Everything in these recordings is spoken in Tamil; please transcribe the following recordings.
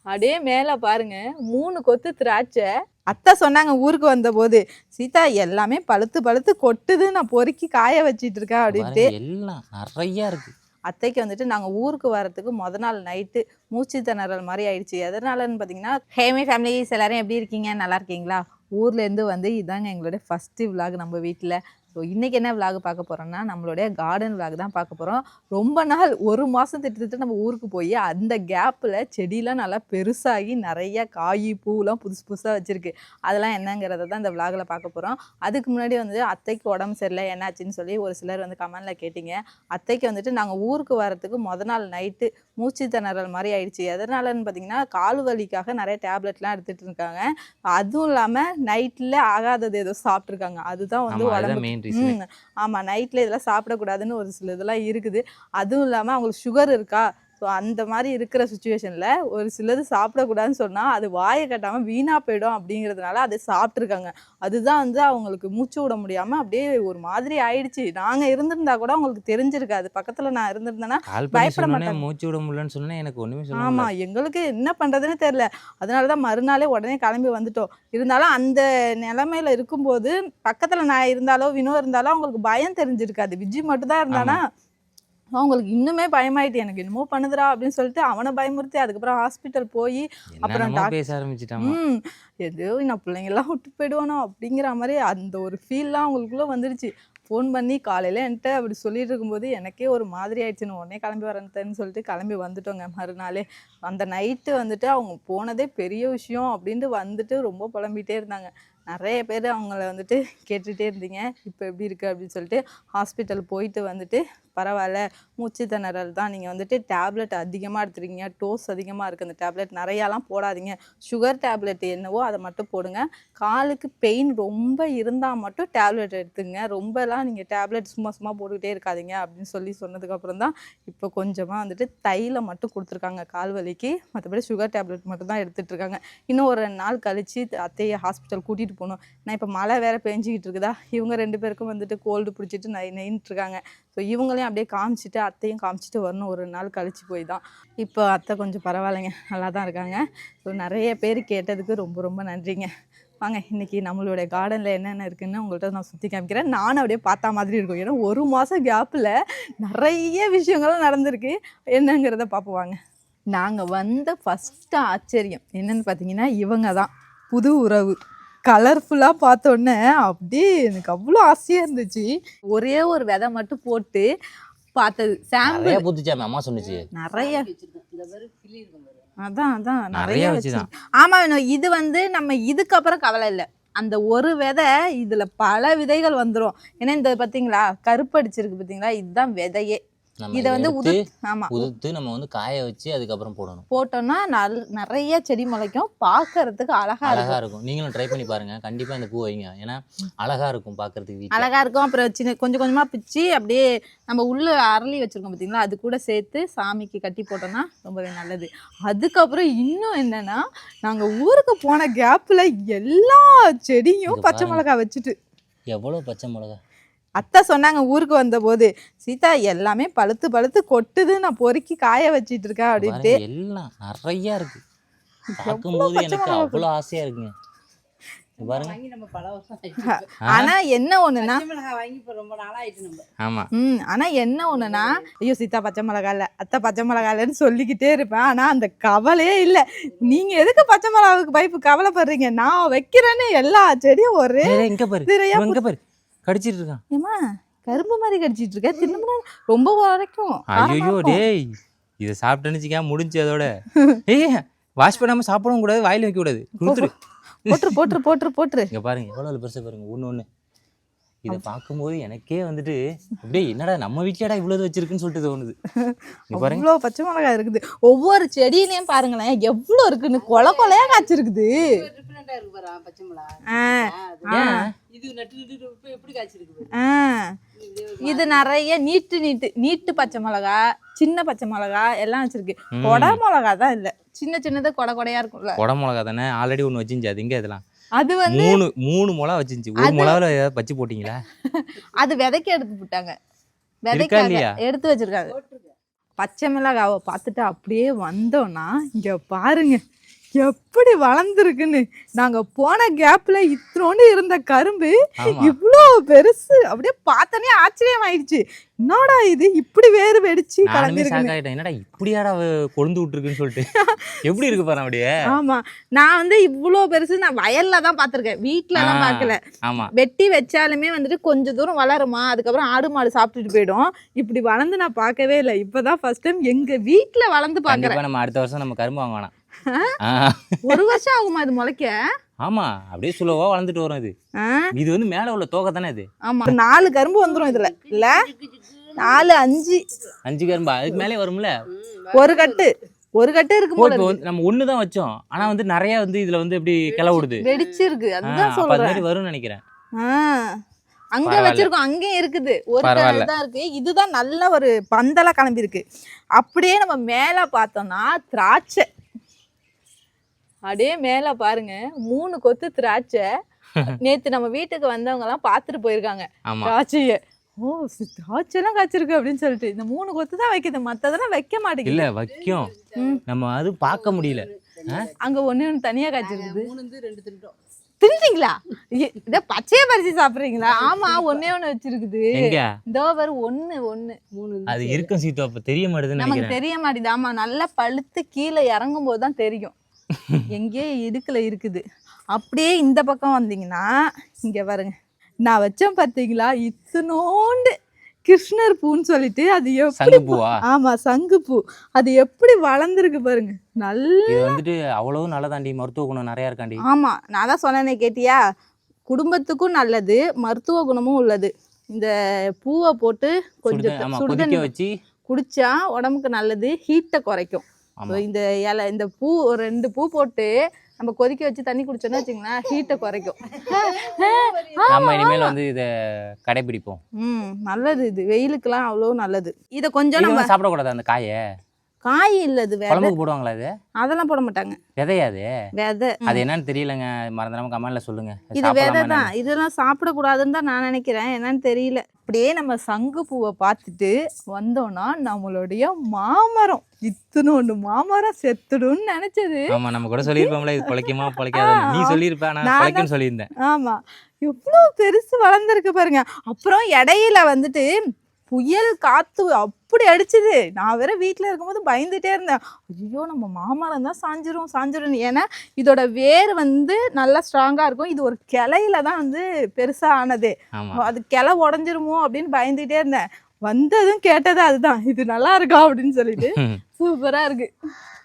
அப்படியே மேல பாருங்க 3 கொத்து திராட்சை. அத்தை சொன்னாங்க ஊருக்கு வந்த போது, சீதா எல்லாமே பழுத்து பழுத்து கொட்டுது, நான் பொறுக்கி காய வச்சிட்டு இருக்கேன் அப்படின்ட்டு. எல்லாம் நிறைய இருக்கு. அத்தைக்கு வந்துட்டு நாங்கள் ஊருக்கு வரத்துக்கு நாள் நைட்டு மூச்சு திணறல் மாதிரி ஆயிடுச்சு. எதனாலன்னு பார்த்தீங்கன்னா, ஹேமி ஃபேமிலிஸ் எல்லாரும் எப்படி இருக்கீங்க, நல்லா இருக்கீங்களா? ஊர்லேருந்து வந்து இதாங்க எங்களுடைய ஃபஸ்ட்டு விலாக் நம்ம வீட்டில். ஸோ இன்றைக்கி என்ன விலாக் பார்க்க போகிறோம்னா, நம்மளுடைய கார்டன் விலாக் தான் பார்க்க போகிறோம். ரொம்ப நாள் 1 மாதம் திட்டத்தட்ட நம்ம ஊருக்கு போய் அந்த கேப்பில் செடியெலாம் நல்லா பெருசாகி நிறைய காய் பூலாம் புதுசு புதுசாக வச்சுருக்கு. அதெல்லாம் என்னங்கிறத தான் இந்த விலாகில் பார்க்க போகிறோம். அதுக்கு முன்னாடி வந்து அத்தைக்கு உடம்பு சரியில்லை, என்னாச்சுன்னு சொல்லி ஒரு சிலர் வந்து கமெண்டில் கேட்டிங்க. அத்தைக்கு வந்துட்டு நாங்கள் ஊருக்கு வரத்துக்கு நாள் நைட்டு மூச்சு திணறல் மாதிரி ஆயிடுச்சு. எதனாலன்னு பார்த்தீங்கன்னா, கால் வலிக்காக நிறைய டேப்லெட்லாம் எடுத்துகிட்டு இருக்காங்க. அதுவும் இல்லாமல் நைட்டில் ஆகாதது ஏதோ சாப்பிட்ருக்காங்க. அதுதான் வந்து உடம்பு. ஆமாம், நைட்டில் இதெல்லாம் சாப்பிடக்கூடாதுன்னு ஒரு சில இதெல்லாம் இருக்குது. அதுவும் இல்லாமல் அவங்களுக்கு சுகர் இருக்கா. ஸோ அந்த மாதிரி இருக்கிற சுச்சுவேஷனில் ஒரு சிலது சாப்பிடக்கூடாதுன்னு சொன்னால் அது வாயை கட்டாமல் வீணாக போயிடும் அப்படிங்கிறதுனால அதை சாப்பிட்ருக்காங்க. அதுதான் வந்து அவங்களுக்கு மூச்சு விட முடியாமல் அப்படியே ஒரு மாதிரி ஆயிடுச்சு. நாங்கள் இருந்திருந்தா கூட அவங்களுக்கு தெரிஞ்சிருக்காது. பக்கத்தில் நான் இருந்திருந்தேன்னா பயப்பட மாட்டேன். மூச்சு விட முடியலன்னு சொன்னேன், எனக்கு ஒன்றுமே சொல்ல. ஆமாம், எங்களுக்கு என்ன பண்ணுறதுன்னு தெரில. அதனால தான் மறுநாளே உடனே கிளம்பி வந்துட்டோம். இருந்தாலும் அந்த நிலைமையில இருக்கும்போது பக்கத்தில் நான் இருந்தாலோ வினோ இருந்தாலோ அவங்களுக்கு பயம் தெரிஞ்சிருக்காது. விஜய் மட்டும் தான் இருந்தானா அவங்களுக்கு இன்னுமே பயமாயிட்டு, எனக்கு என்னமோ பண்ணுதுரா அப்படின்னு சொல்லிட்டு அவனை பயமுறுத்தி அதுக்கப்புறம் ஹாஸ்பிட்டல் போய் அப்புறம் பேச ஆரம்பிச்சிட்டாங்க. ஏதோ நான் பிள்ளைங்கெல்லாம் விட்டு போயிடுவானோ அப்படிங்கிற மாதிரி அந்த ஒரு ஃபீல்லாம் அவங்களுக்குள்ள வந்துடுச்சு. ஃபோன் பண்ணி காலையில் என்கிட்ட அப்படி சொல்லிட்டு இருக்கும்போது எனக்கே ஒரு மாதிரி ஆயிடுச்சுன்னு உடனே கிளம்பி வரேன்னு சொல்லிட்டு கிளம்பி வந்துட்டோங்க. மறுநாளே அந்த நைட்டு வந்துட்டு அவங்க போனதே பெரிய விஷயம் அப்படின்ட்டு வந்துட்டு ரொம்ப புலம்பிகிட்டே இருந்தாங்க. நிறைய பேர் அவங்கள வந்துட்டு கேட்டுகிட்டே இருந்தீங்க, இப்போ எப்படி இருக்குது அப்படின்னு சொல்லிட்டு. ஹாஸ்பிட்டல் போயிட்டு வந்துட்டு பரவாயில்ல, மூச்சு திணறல் தான், நீங்கள் வந்துட்டு டேப்லெட் அதிகமாக எடுத்துருக்கீங்க, டோஸ் அதிகமாக இருக்குது, அந்த டேப்லெட் நிறையாலாம் போடாதீங்க, சுகர் டேப்லெட் என்னவோ அதை மட்டும் போடுங்க, காலுக்கு பெயின் ரொம்ப இருந்தால் மட்டும் டேப்லெட் எடுத்துங்க, ரொம்பலாம் நீங்கள் டேப்லெட் சும்மா சும்மா போட்டுக்கிட்டே இருக்காதீங்க அப்படின்னு சொல்லி சொன்னதுக்கப்புறம் தான் இப்போ கொஞ்சமாக வந்துட்டு தைலம் மட்டும் கொடுத்துருக்காங்க கால் வலிக்கு. மற்றபடி சுகர் டேப்லெட் மட்டும் தான் எடுத்துகிட்ருக்காங்க. இன்னும் ஒரு 2 நாள் கழித்து அத்தையை ஹாஸ்பிட்டல் கூட்டிகிட்டு போகணும். நான் இப்போ மழை வேறு பெஞ்சிக்கிட்டு இருக்குதா, இவங்க 2 பேருக்கும் வந்துட்டு கோல்டு பிடிச்சிட்டு நைன்ட்டுருக்காங்க. ஸோ இவங்களையும் அப்படியே காமிச்சிட்டு அத்தையும் காமிச்சிட்டு வரணும். ஒரு நாள் கழித்து போய் தான். இப்போ அத்தை கொஞ்சம் பரவாயில்லைங்க, நல்லா தான் இருக்காங்க. ஸோ நிறைய பேர் கேட்டதுக்கு ரொம்ப ரொம்ப நன்றிங்க. வாங்க இன்றைக்கி நம்மளுடைய கார்டனில் என்னென்ன இருக்குதுன்னு உங்கள்கிட்ட நான் சுற்றி காமிக்கிறேன். நானும் அப்படியே பார்த்தா மாதிரி இருக்கும். ஏன்னா 1 மாதம் கேப்பில் நிறைய விஷயங்களும் நடந்திருக்கு. என்னங்கிறத பார்ப்போம் வாங்க. நாங்கள் வந்த ஃபஸ்ட்டு ஆச்சரியம் என்னென்னு பார்த்தீங்கன்னா, இவங்க தான் புது உறவு. கலர்ஃபுல்லாக பார்த்தோன்னே அப்படியே எனக்கு அவ்வளோ ஆசையாக இருந்துச்சு. ஒரே ஒரு விதை மட்டும் போட்டு பார்த்தது. சாம்பிள் புதுச்சா அம்மா சொன்னிச்சு நிறைய. அதான் நிறைய வச்சு. ஆமாம், இது வந்து நம்ம இதுக்கப்புறம் கவலை இல்லை. அந்த ஒரு விதை இதில் பல விதைகள் வந்துடும். ஏன்னா இந்த பார்த்தீங்களா கருப்படிச்சிருக்கு பார்த்தீங்களா, இதுதான் விதையே. இதை வந்து உதுத்து நம்ம வந்து காய வச்சு அதுக்கப்புறம் போட்டோம்னா நிறைய செடி முளைக்கும். பார்க்கறதுக்கு அழகா இருக்கும். நீங்களும் ட்ரை பண்ணி பாருங்க, கண்டிப்பா இந்த பூ வைங்க. ஏன்னா அழகா இருக்கும், பார்க்கறதுக்கு அழகா இருக்கும். அப்புறம் கொஞ்சம் கொஞ்சமா பிச்சு அப்படியே நம்ம உள்ள அரளி வச்சிருக்கோம் பார்த்தீங்களா, அது கூட சேர்த்து சாமிக்கு கட்டி போட்டோம்னா ரொம்பவே நல்லது. அதுக்கப்புறம் இன்னும் என்னன்னா, நாங்க ஊருக்கு போன கேப்ல எல்லா செடியும் பச்சை மிளகாய் வச்சுட்டு. எவ்வளவு பச்சை மிளகாய். அத்தை சொன்னாங்க ஊருக்கு வந்த போது, சீதா எல்லாமே பழுத்து பழுத்து கொட்டுது, நான் பொறுக்கி காய வச்சிட்டு இருக்கேன் அப்படின்ட்டு. எல்லாம் நிறைய இருக்கு. பார்க்கும்போது எனக்கு அவ்வளோ ஆசையா இருக்குங்க. ஆனா என்ன ஒண்ணுன்னா, ஆனா என்ன ஒண்ணுன்னா, ஐயோ சீதா பச்சை மிளகாய் இல்ல, அத்தை பச்சை மிளகாய் இல்லன்னு சொல்லிக்கிட்டே இருப்பேன். ஆனா அந்த கவலையே இல்ல. நீங்க எதுக்கு பச்சை மிளகாவுக்கு பயப்பு கவலைப்படுறீங்க, நான் வைக்கிறேன்னு எல்லா செடியும் ஒரே கடிச்சிட்டு இருக்கான். ஏமா கரும்பு மாதிரி கடிச்சிட்டு இருக்க, தின்னு ரொம்ப வரைக்கும். ஐயோ டேய், இதை சாப்பிட்டேன்னு முடிஞ்சு. அதோட ஏய் வாஷ் பண்ணாம சாப்பிடவும் கூடாது, வாயில வைக்க கூடாது. போட்டுரு. இங்க பாருங்க எவ்வளவு பெருசா பாருங்க, ஒண்ணு. இதை பார்க்கும்போது எனக்கே வந்துட்டு அப்படியே என்னடா நம்ம வீட்லடா இவ்வளவு வச்சிருக்குன்னு சொல்லிட்டு தோணுது. இவ்வளோ பச்சை மிளகாய் இருக்குது. ஒவ்வொரு செடியிலையும் பாருங்களேன் எவ்வளோ இருக்குன்னு, கொலையா காய்ச்சிருக்குது. இது நிறைய நீட்டு பச்சை மிளகா, சின்ன பச்சை மிளகா எல்லாம் வச்சிருக்கு. கொடை மிளகா தான் இல்ல, சின்னதா கொடையா இருக்கும்ல. கொடை மிளகா தானே ஆல்ரெடி ஒண்ணு வச்சிருந்துச்சு. அது எங்க இதெல்லாம் அது வந்து மூணு மிளகா வச்சிருந்துச்சு. ஒரு மிளகால ஏதாவது பச்சை போட்டீங்களா? அது விதைக்கு எடுத்து போட்டாங்க, விதைக்காக எடுத்து வச்சிருக்காங்க. பச்சை மிளகாவை பார்த்துட்டு அப்படியே வந்தோம்னா இங்கே பாருங்க எப்படி வளர்ந்துருக்குன்னு. நாங்கள் போன கேப்பில் இத்தனோண்டு இருந்த கரும்பு இவ்வளோ பெருசு, அப்படியே பார்த்தோன்னே ஆச்சரியம் ஆயிடுச்சு. என்னடா இது இப்படி வேறு வெடிச்சு கலந்துருக்கு, என்னடா இப்படியாடா கொழுந்து விட்டுருக்குன்னு சொல்லிட்டு. எப்படி இருக்கு பாரு அப்படியே. ஆமா, நான் வந்து இவ்வளோ பெருசு நான் வயல்ல தான் பார்த்துருக்கேன், வீட்டுல எல்லாம் பார்க்கல. ஆமா, வெட்டி வச்சாலுமே வந்துட்டு கொஞ்சம் தூரம் வளருமா, அதுக்கப்புறம் ஆடு மாடு சாப்பிட்டுட்டு போயிடும். இப்படி வளர்ந்து நான் பார்க்கவே இல்லை. இப்பதான் ஃபர்ஸ்ட் டைம் எங்க வீட்டுல வளர்ந்து பார்க்கறேன். நம்ம அடுத்த வருஷம் நம்ம கரும்பு வாங்க வேணாம். ஒரு வருஷம் ஆகுமா இது முளைக்க? ஆமா, அப்படியே சுலவா வளர்ந்துட்டு வரும் இது. இது வந்து மேல உள்ள தோகை தானே இது. ஆமா, 4 கரும்பு வந்துரும் இதுல. இல்ல 4 5 கரும்பு அதுக்கு மேலே வரும்ல. ஒரு கட்டு இருக்கும் போல இருக்கு. நம்ம ஒண்ணுதான் வச்சோம், ஆனா வந்து நிறைய வந்து இதுல வந்து எப்படி கிளவுடுது, வெடிச்சிருக்கு. அதுதான் சொல்றேன், வரும்னு நினைக்கிறேன். அங்க வச்சிருக்கோம், அங்கேயும் இருக்குது. ஒரு தான் இருக்கு. இதுதான் நல்ல ஒரு பந்தலா கிளம்பி இருக்கு. அப்படியே நம்ம மேல பார்த்தோம்னா திராட்சை, அப்படியே மேல பாருங்க 3 கொத்து திராட்சை. நேத்து நம்ம வீட்டுக்கு வந்தவங்க எல்லாம் பாத்துட்டு போயிருக்காங்க திராட்சைய. ஓ, திராட்சை எல்லாம் காய்ச்சிருக்கு அப்படின்னு சொல்லிட்டு. இந்த 3 கொத்து தான் வைக்குது, மத்ததெல்லாம் வைக்க மாட்டேங்குது. இல்ல வைக்கும், நம்ம அது பார்க்க முடியல. அங்க ஒண்ணு தனியா காய்ச்சிருக்குது. 2 தின்னுட்டீங்களா? இத பச்சையா பறிச்சு சாப்பிடுறீங்களா? ஆமா, ஒண்ணே வச்சிருக்குது. இதோ வர ஒண்ணு அது இருக்கும் சீட்டு, அப்ப தெரிய மாட்டேதுன்னு நமக்கு தெரிய மாட்டேது. ஆமா, நல்லா பழுத்து கீழே இறங்கும் போதுதான் தெரியும் எங்கே இடுக்குல இருக்குது. அப்படியே இந்த பக்கம் வந்தீங்கன்னா இங்க பாருங்க, நான் வச்சேன் பார்த்தீங்களா இத்தனோண்டு கிருஷ்ணர் பூன்னு சொல்லிட்டு. அது எப்படி, ஆமா சங்குப்பூ, அது எப்படி வளர்ந்துருக்கு பாருங்க. நல்ல வந்துட்டு அவ்வளவு நல்லதாண்டி, மருத்துவ குணம் நிறைய இருக்காண்டி. ஆமா, நான் தான் சொன்னேனே, கேட்டியா? குடும்பத்துக்கும் நல்லது, மருத்துவ குணமும் உள்ளது. இந்த பூவை போட்டு கொஞ்சம் சுடுதண்ணி வச்சு குடிச்சா உடம்புக்கு நல்லது, ஹீட்டை குறைக்கும். இந்த இலை, இந்த பூ 2 பூ போட்டு நம்ம கொதிக்க வச்சு தண்ணி குடிச்சோம்னா வச்சுங்களேன், ஹீட்டை குறைக்கும். நம்ம இனிமேல் வந்து இதை கடைபிடிப்போம். நல்லது, இது வெயிலுக்குலாம் அவ்வளோ நல்லது. இதை கொஞ்சம் நம்ம சாப்பிடக்கூடாது. அந்த காய் இல்லது குழம்புக்கு போடுவாங்களா? அது அதெல்லாம் போட மாட்டாங்க. விதையாது விதை, அது என்னன்னு தெரியலங்க, மறந்துடாம கமெண்ட்ல சொல்லுங்க. இது விதை தான், இதெல்லாம் சாப்பிடக்கூடாதுன்னு தான் நான் நினைக்கிறேன், என்னன்னு தெரியல. அப்படியே நம்ம சங்கு பூவை பார்த்துட்டு வந்தோம்னா நம்மளுடைய மாமரம், இத்தனோண்டு மாமரம் செத்துடும்னு நினைச்சது. ஆமா, நம்ம கூட சொல்லியிருப்போம்ல இது பொழைக்குமா பொழைக்காது, நீ சொல்லியிருப்ப, நான் பொழைக்குன்னு சொல்லியிருந்தேன். ஆமா, எவ்வளவு பெருசு வளர்ந்துருக்கு பாருங்க. அப்புறம் இடையில வந்துட்டு புயல் காத்து அப்படி அடிச்சுது. நான் வேற வீட்டில் இருக்கும்போது பயந்துட்டே இருந்தேன், ஐயோ நம்ம மாமரம் தான் சாஞ்சிரும். ஏன்னா இதோட வேர் வந்து நல்லா ஸ்ட்ராங்கா இருக்கும். இது ஒரு கிளையில தான் வந்து பெருசா ஆனது. அது கிளை உடஞ்சிருமோ அப்படின்னு பயந்துட்டே இருந்தேன். வந்ததும் கேட்டது அதுதான், இது நல்லா இருக்கா அப்படின்னு சொல்லிட்டு. சூப்பரா இருக்கு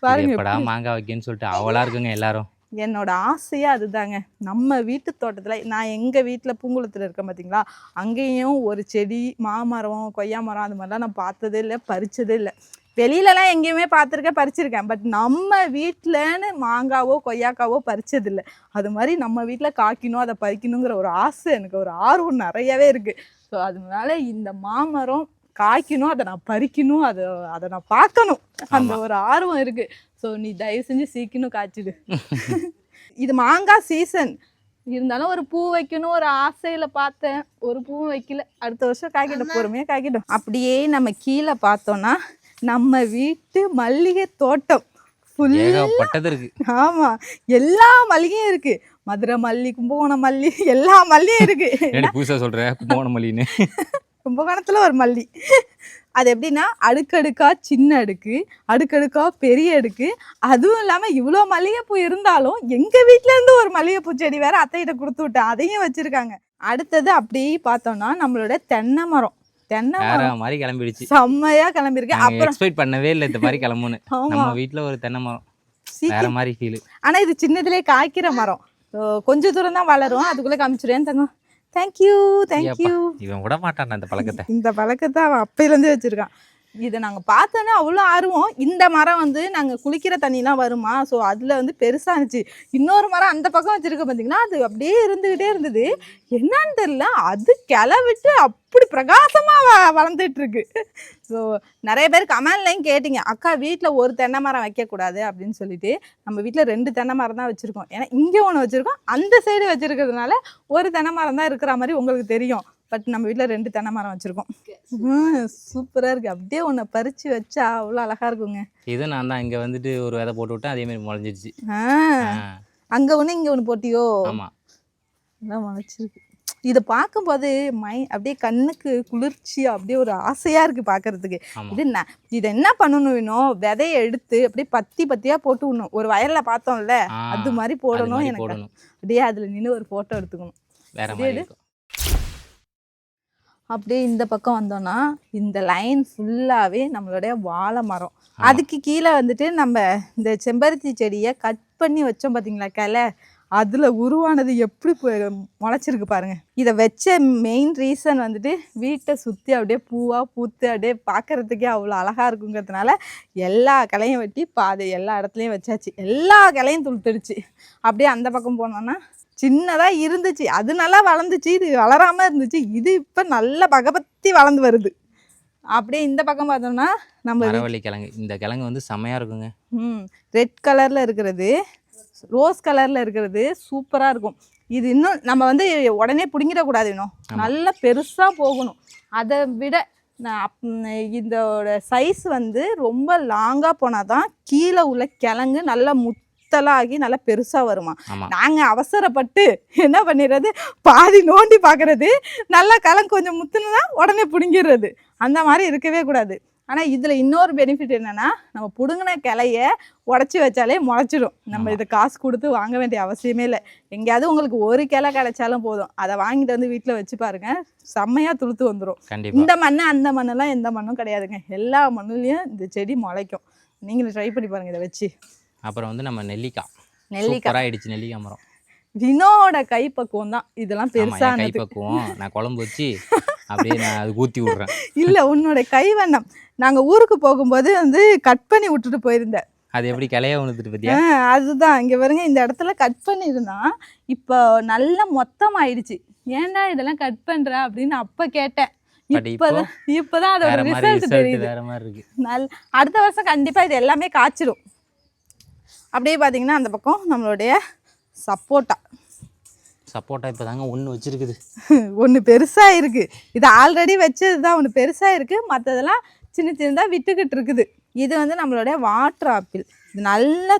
பாருங்க. மாங்காய் வைக்கன்னு சொல்லிட்டு அவளா இருக்குங்க எல்லாரும். என்னோட ஆசையா அதுதாங்க. நம்ம வீட்டு தோட்டத்தில், நான் எங்கள் வீட்டில் பூங்குளத்தில் இருக்கேன் பார்த்தீங்களா, அங்கேயும் ஒரு செடி, மாமரம், கொய்யா மரம், அது மாதிரிலாம் நான் பார்த்ததே இல்லை, பறிச்சதே இல்லை. வெளியிலலாம் எங்கேயுமே பார்த்துருக்கேன், பறிச்சிருக்கேன். பட் நம்ம வீட்டிலன்னு மாங்காவோ கொய்யாக்காவோ பறிச்சதில்லை. அது மாதிரி நம்ம வீட்டில் காய்க்கணும், அதை பறிக்கணுங்கிற ஒரு ஆசை, எனக்கு ஒரு ஆர்வம் நிறையவே இருக்குது. ஸோ அதனால இந்த மாமரம் காய்க்கணும், அதை நான் பறிக்கணும், அதை நான் பார்க்கணும், அந்த ஒரு ஆர்வம் இருக்குது. ஸோ நீ தயவு செஞ்சு சீக்கிரம் காய்ச்சிடு. இது மாங்காய் சீசன் இருந்தாலும் ஒரு பூ வைக்கணும் ஒரு ஆசையில் பார்த்தேன், ஒரு பூவும் வைக்கல. அடுத்த வருஷம் காய்க்கிட்டோம், பொறுமையாக காய்க்கிட்டோம். அப்படியே நம்ம கீழே பார்த்தோன்னா நம்ம வீட்டு மல்லிகை தோட்டம் ஃபுல்லாக இருக்கு. ஆமா, எல்லா மல்லிகையும் இருக்கு. மதுரை மல்லி, கும்பகோணம் மல்லி, எல்லா மல்லியும் இருக்கு. புதுசாக சொல்கிறேன் கும்பகோணம் மல்லின்னு. கும்பகோணத்தில் ஒரு மல்லி, அது எப்படின்னா அடுக்கடுக்கா சின்ன அடுக்கு, அடுக்கடுக்கா பெரிய அடுக்கு. அதுவும் இல்லாமல் இவ்வளோ மல்லிகைப்பூ இருந்தாலும் எங்கள் வீட்டிலேருந்து ஒரு மல்லிகைப்பூ செடி வேற அத்தைகிட்ட கொடுத்து விட்டேன், அதையும் வச்சுருக்காங்க. அடுத்தது அப்படியே பார்த்தோம்னா நம்மளோட தென்னை மரம். தென்னை மரம் மாதிரி கிளம்பிடுச்சு, செம்மையா கிளம்பிருக்கு. அப்புறம் எக்ஸ்பெக்ட் பண்ணவே இல்லை இந்த மாதிரி கிளம்புன்னு. நம்ம வீட்டில் ஒரு தென்னை மரம் வேற மாதிரி ஃபீல். ஆனால் இது சின்னதுலேயே காய்க்கிற மரம், கொஞ்சம் தூரம் தான் வளரும், அதுக்குள்ளே காமிச்சிடுவேன் தங்கம். தேங்க்யூ. இவன் விட மாட்டான் இந்த பழக்கத்தை அவன் அப்பையிலேருந்து வச்சிருக்கான். இதை நாங்கள் பார்த்தோன்னா அவ்வளோ ஆர்வம். இந்த மரம் வந்து நாங்கள் குளிக்கிற தண்ணிலாம் வருமா, ஸோ அதில் வந்து பெருசாக இருந்துச்சு. இன்னொரு மரம் அந்த பக்கம் வச்சுருக்க பார்த்தீங்கன்னா அது அப்படியே இருந்துக்கிட்டே இருந்தது, என்னன்னு தெரியல, அது கிளவிட்டு அப்படி பிரகாசமாக வளர்ந்துட்டு இருக்கு. ஸோ நிறைய பேர் கமெண்ட்லையும் கேட்டிங்க, அக்கா வீட்டில் ஒரு தென்னை மரம் வைக்கக்கூடாது அப்படின்னு சொல்லிட்டு. நம்ம வீட்டில் 2 தென்னை மரம் தான் வச்சுருக்கோம். ஏன்னா இங்கே ஒன்று வச்சுருக்கோம், அந்த சைடு வச்சுருக்கிறதுனால ஒரு தென்னை மரம் தான் இருக்கிற மாதிரி உங்களுக்கு தெரியும். பட் நம்ம வீட்டில் 2 தென்னை மரம் வச்சுருக்கோம். சூப்பராக இருக்குது. அப்படியே ஒன்றை பறித்து வச்சா அவ்வளோ அழகாக இருக்குங்க. இது நான் தான் இங்கே வந்துட்டு ஒரு விதை போட்டு விட்டேன், அதேமாரி முளைஞ்சிடுச்சு. அங்கே ஒன்று இங்கே ஒன்று போட்டியோ? ஆமாம், எல்லாம் முளைச்சிருக்கு. இதை பார்க்கும்போது அப்படியே கண்ணுக்கு குளிர்ச்சியாக அப்படியே ஒரு ஆசையாக இருக்குது பார்க்கறதுக்கு. இதை என்ன பண்ணணும் வேணும், விதையை எடுத்து அப்படியே பத்தியாக போட்டு விடணும். ஒரு வயலில் பார்த்தோம்ல அது மாதிரி போடணும். எனக்கு அப்படியே அதில் நின்று ஒரு ஃபோட்டோ எடுத்துக்கணும். அப்படியே இந்த பக்கம் வந்தோம்னா இந்த லைன் ஃபுல்லாகவே நம்மளுடைய வாழை மரம். அதுக்கு கீழே வந்துட்டு நம்ம இந்த செம்பருத்தி செடியை கட் பண்ணி வச்சோம் பார்த்தீங்களா கிளை, அதில் உருவானது எப்படி முளைச்சிருக்கு பாருங்க. இதை வச்ச மெயின் ரீசன் வந்துட்டு வீட்டை சுற்றி அப்படியே பூவாக பூத்து அப்படியே பார்க்கறதுக்கே அவ்வளோ அழகாக இருக்குங்கிறதுனால எல்லா கிளையும் வெட்டி பாதை எல்லா இடத்துலையும் வச்சாச்சு. எல்லா கிளையும் துளுத்துடுச்சு. அப்படியே அந்த பக்கம் போனோன்னா சின்னதாக இருந்துச்சு, அது நல்லா வளர்ந்துச்சு. இது வளராமல் இருந்துச்சு, இது இப்போ நல்லா பகபத்தி வளர்ந்து வருது. அப்படியே இந்த பக்கம் பார்த்தோம்னா நம்ம மரவள்ளி கிழங்கு. இந்த கிழங்கு வந்து செம்மையாக இருக்குங்க. ரெட் கலரில் இருக்கிறது, ரோஸ் கலரில் இருக்கிறது சூப்பராக இருக்கும். இது இன்னும் நம்ம வந்து உடனே பிடுங்கிடக்கூடாது, இன்னும் நல்லா பெருசாக போகணும். அதை விட இதோட சைஸ் வந்து ரொம்ப லாங்காக போனால் தான் கீழே உள்ள கிழங்கு நல்லா முத்தலாகி நல்லா பெருசாக வருமா. நாங்கள் அவசரப்பட்டு என்ன பண்ணிடுறது, பாதி நோண்டி பார்க்குறது, நல்லா கிழங்கு கொஞ்சம் முத்துனா உடனே பிடுங்கிடுறது. அந்த மாதிரி இருக்கவே கூடாது. ஆனால் இதில் இன்னொரு பெனிஃபிட் என்னென்னா, நம்ம பிடுங்கின கிளைய உடச்சி வச்சாலே முளைச்சிடும். நம்ம இதை காசு கொடுத்து வாங்க வேண்டிய அவசியமே இல்லை. எங்கேயாவது உங்களுக்கு ஒரு கிளை கிடைச்சாலும் போதும், அதை வாங்கிட்டு வந்து வீட்டில் வச்சு பாருங்க, செம்மையாக துளுத்து வந்துடும். இந்த மண் அந்த மண்ணெல்லாம் எந்த மண்ணும் கிடையாதுங்க, எல்லா மண்ணுலேயும் இந்த செடி முளைக்கும். நீங்களும் ட்ரை பண்ணி பாருங்கள் இதை வச்சு. அப்புறம் வந்து நம்ம நெல்லிக்காய் ஆயிடுச்சு. நெல்லிக்காய் மரம் வினோட கைப்பக்குவம் தான் இதெல்லாம். பெருசாக கைப்பக்குவம் நான் குழம்பு வச்சு அப்படியே நான் அது ஊற்றி விட்றேன். இல்லை, உன்னோட கைவண்ணம். நாங்கள் ஊருக்கு போகும்போது வந்து கட் பண்ணி விட்டுட்டு போயிருந்தேன். அது எப்படி கிளையா உணர்ந்துட்டு பத்தியா? அதுதான் இங்கே பாருங்க, இந்த இடத்துல கட் பண்ணியிருந்தான், இப்போ நல்லா மொத்தமாயிடுச்சு. ஏன்டா இதெல்லாம் கட் பண்ணுற அப்படின்னு அப்போ கேட்டேன். இப்போதான் அதோட ரிசல்ட் தெரியுது. அடுத்த வருஷம் கண்டிப்பாக இது எல்லாமே காய்ச்சிடும். அப்படியே பார்த்தீங்கன்னா அந்த பக்கம் நம்மளுடைய சப்போட்டா இப்போ தாங்க ஒன்று வச்சுருக்குது. ஒன்று பெருசாக இருக்குது. இது ஆல்ரெடி வச்சது தான் ஒன்று பெருசாக இருக்குது, மற்றதெல்லாம் சின்ன சின்னதாக விட்டுக்கிட்டு இருக்குது. இது வந்து நம்மளுடைய வாட்டர் ஆப்பிள். இது நல்லா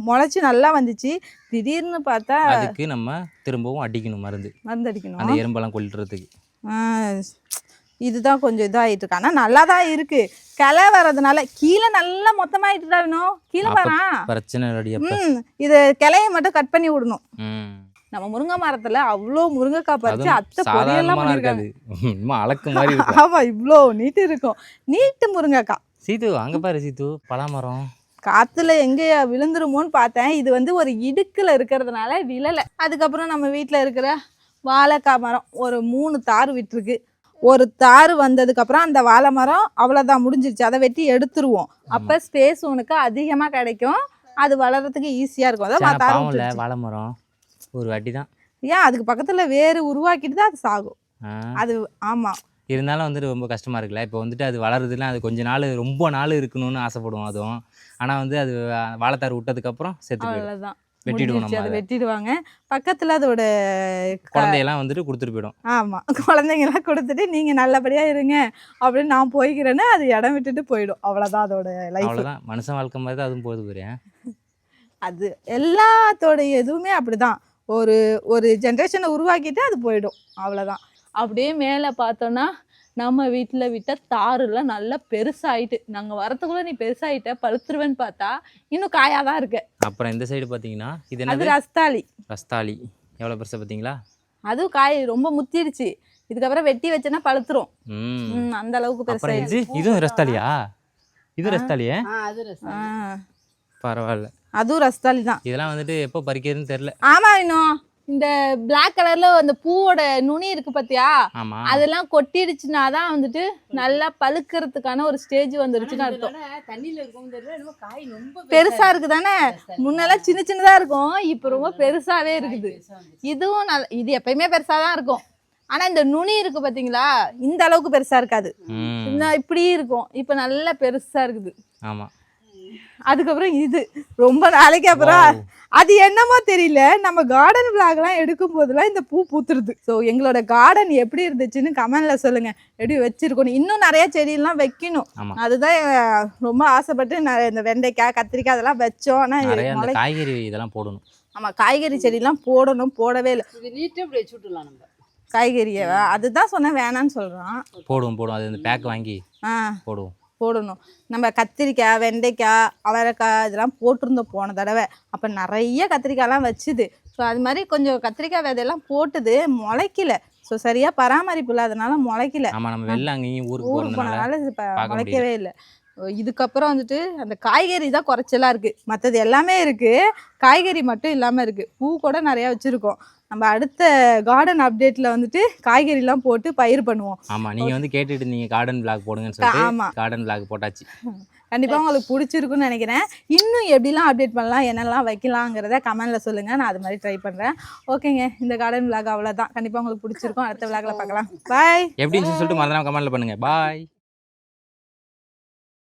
முளைச்சி நல்லா வந்துச்சு. திடீர்னு பார்த்தா அதுக்கு நம்ம திரும்பவும் அடிக்கணும், மருந்து அடிக்கணும், அந்த எறும்பெல்லாம் கொல்றதுக்கு. இதுதான் கொஞ்சம் இதாகிட்டு இருக்கு. ஆனால் நல்லா தான் இருக்குது. கிளை வர்றதுனால கீழே நல்லா மொத்தமாகிட்டு தான் வேணும். கீழே வரா பிரச்சனை. இது கிளையை மட்டும் கட் பண்ணி விடணும். நம்ம முருங்கை மரத்துல அவ்வளோ முருங்கைக்காய் பறிச்சு அத்தை பொரியெல்லாம் பண்ணிருக்காங்க. ஆமா, இவ்வளோ நீட்டு இருக்கும். நீட்டு முருங்கைக்காய். சீத்து அங்க பாரு சீத்து, பலாமரம் காத்துல எங்கேயா விழுந்துருமோன்னு பார்த்தேன். இது வந்து ஒரு இடுக்குல இருக்கிறதுனால விழலை. அதுக்கப்புறம் நம்ம வீட்டில் இருக்கிற வாழைக்காய் மரம் ஒரு 3 தார் விட்டுருக்கு. ஒரு தார் வந்ததுக்கப்புறம் அந்த வாழை மரம் அவ்வளோதான், முடிஞ்சிருச்சு. அதை வெட்டி எடுத்துருவோம். அப்போ ஸ்பேஸ் உனக்கு அதிகமாக கிடைக்கும், அது வளர்கிறதுக்கு ஈஸியாக இருக்கும். அதான் வாழை மரம் ஒரு வாட்டி தான். ஏன் அதுக்கு பக்கத்தில் வேறு உருவாக்கிட்டு தான் அது சாகும். அது ஆமாம், இருந்தாலும் வந்துட்டு ரொம்ப கஷ்டமாக இருக்குல்ல. இப்போ வந்துட்டு அது வளருதுன்னா அது கொஞ்ச நாள் ரொம்ப நாள் இருக்கணும்னு ஆசைப்படுவோம் அதுவும். ஆனால் வந்து அது வாழைத்தார் விட்டதுக்கப்புறம் செத்து போயிடும், வெட்டிடுவோம். அதை வெட்டிடுவாங்க. பக்கத்தில் அதோட குழந்தையெல்லாம் வந்துட்டு கொடுத்துட்டு போயிடும். ஆமாம், குழந்தைங்களாம் கொடுத்துட்டு நீங்கள் நல்லபடியாக இருங்க அப்படின்னு நான் போய்க்கிறேன்னு அது இடம் விட்டுட்டு போயிடும். அவ்வளோதான் அதோட லைஃப். அவ்வளோதான், மனுஷன் வாழ்க்கை மாதிரி தான் அதுவும் போகுது போறேன். அது எல்லாத்தோடைய எதுவுமே அப்படிதான். ஒரு ஜென்ரேஷனை உருவாக்கிட்டு அது போயிடும், அவ்வளோதான். அப்படியே மேலே பார்த்தோன்னா நம்ம வீட்டில் விட்ட தாருலாம் நல்லா பெருசாகிட்டு, நாங்கள் வரத்துக்குள்ளே நீ பெருசாகிட்ட பழுத்துருவேன்னு பார்த்தா இன்னும் காயாக தான் இருக்கு. அப்புறம் இந்த சைடு பார்த்தீங்கன்னா இது அது ரஸ்தாளி. எவ்வளோ பெருசாக பார்த்தீங்களா? அதுவும் காய் ரொம்ப முத்திடுச்சு. இதுக்கப்புறம் வெட்டி வச்சேன்னா பழுத்துரும். அந்த அளவுக்கு பெருசாகிடுச்சு. இதுவும் ரஸ்தாளியா? இது ரஸ்தாளியா? பரவாயில்ல, அதுவும் ரஸ்தாளி தான். இதெல்லாம் வந்துட்டு எப்போ பறிக்கிறதுன்னு தெரியல. ஆமாம், இன்னும் இந்த பிளாக் கலர்ல அந்த பூவோட நுனி இருக்கு பாத்தியா, அதெல்லாம் கொட்டிடுச்சுன்னா தான் வந்துட்டு நல்லா பழுக்கிறதுக்கான ஒரு ஸ்டேஜ் வந்துருச்சுன்னு அர்த்தம். பெருசா இருக்கு தானே, முன்னெல்லாம் சின்ன சின்னதா இருக்கும், இப்ப ரொம்ப பெருசாவே இருக்குது. இதுவும் இது எப்பயுமே பெருசா தான் இருக்கும். ஆனா இந்த நுனி இருக்கு பாத்தீங்களா, இந்த அளவுக்கு பெருசா இருக்காது, இப்படி இருக்கும். இப்ப நல்லா பெருசா இருக்குது. ஆமா, அதுக்கப்புறம் இது ரொம்ப நாளைக்கு அப்புறம் அது என்னமோ தெரியல, நம்ம கார்டன் விளாக்லாம் எடுக்கும் போதெல்லாம் இந்த பூ பூத்துருது. ஸோ எங்களோட கார்டன் எப்படி இருந்துச்சுன்னு கமெண்ட்ல சொல்லுங்க. எப்படி வச்சிருக்கணும், இன்னும் நிறைய செடியெல்லாம் வைக்கணும். அதுதான் ரொம்ப ஆசைப்பட்டு இந்த வெண்டைக்காய் கத்திரிக்காய் அதெல்லாம் வச்சோம். ஆனால் காய்கறி இதெல்லாம் போடணும். ஆமாம், காய்கறி செடியெல்லாம் போடணும், போடவே இல்லை. காய்கறியை அதுதான் சொன்னேன் வேணான்னு சொல்கிறான். போடுவோம் அது இந்த பேக் வாங்கி போடணும். நம்ம கத்திரிக்காய் வெண்டைக்காய் அவரைக்காய் இதெல்லாம் போட்டிருந்தோம் போன தடவை. அப்போ நிறைய கத்திரிக்காயெல்லாம் வச்சுது. ஸோ அது மாதிரி கொஞ்சம் கத்திரிக்காய் விதையெல்லாம் போட்டுது, முளைக்கல. ஸோ சரியாக பராமரிப்பு இல்லாதனால முளைக்கல. ஊருக்கு போனதுனால முளைக்கவே இல்லை. இதுக்கப்புறம் வந்துட்டு அந்த காய்கறி தான் குறைச்சலாக இருக்குது, மற்றது எல்லாமே இருக்குது, காய்கறி மட்டும் இல்லாமல் இருக்குது. பூ கூட நிறையா வச்சுருக்கோம். நம்ம அடுத்த கார்டன் அப்டேட்ல வந்துட்டு காய்கறிலாம் போட்டு பயிர் பண்ணுவோம். ஆமாம், நீங்கள் வந்து கேட்டுட்டு நீங்கள் கார்டன் விளாக் போடுங்கன்னு சொல்லிட்டு ஆமாம் கார்டன் விளாக் போட்டாச்சு. கண்டிப்பாக உங்களுக்கு பிடிச்சிருக்குன்னு நினைக்கிறேன். இன்னும் எப்படிலாம் அப்டேட் பண்ணலாம், என்னெல்லாம் வைக்கலாங்கிறத கமெண்ட்டில் சொல்லுங்கள், நான் அது மாதிரி ட்ரை பண்ணுறேன். ஓகேங்க, இந்த கார்டன் விளாக் அவ்வளோதான். கண்டிப்பாக உங்களுக்கு பிடிச்சிருக்கும். அடுத்த விளாக்ல பார்க்கலாம். பாய். எப்படின்னு சொல்லிட்டு மறந்துடாம கமெண்ட்டில் பண்ணுங்கள். பாய்.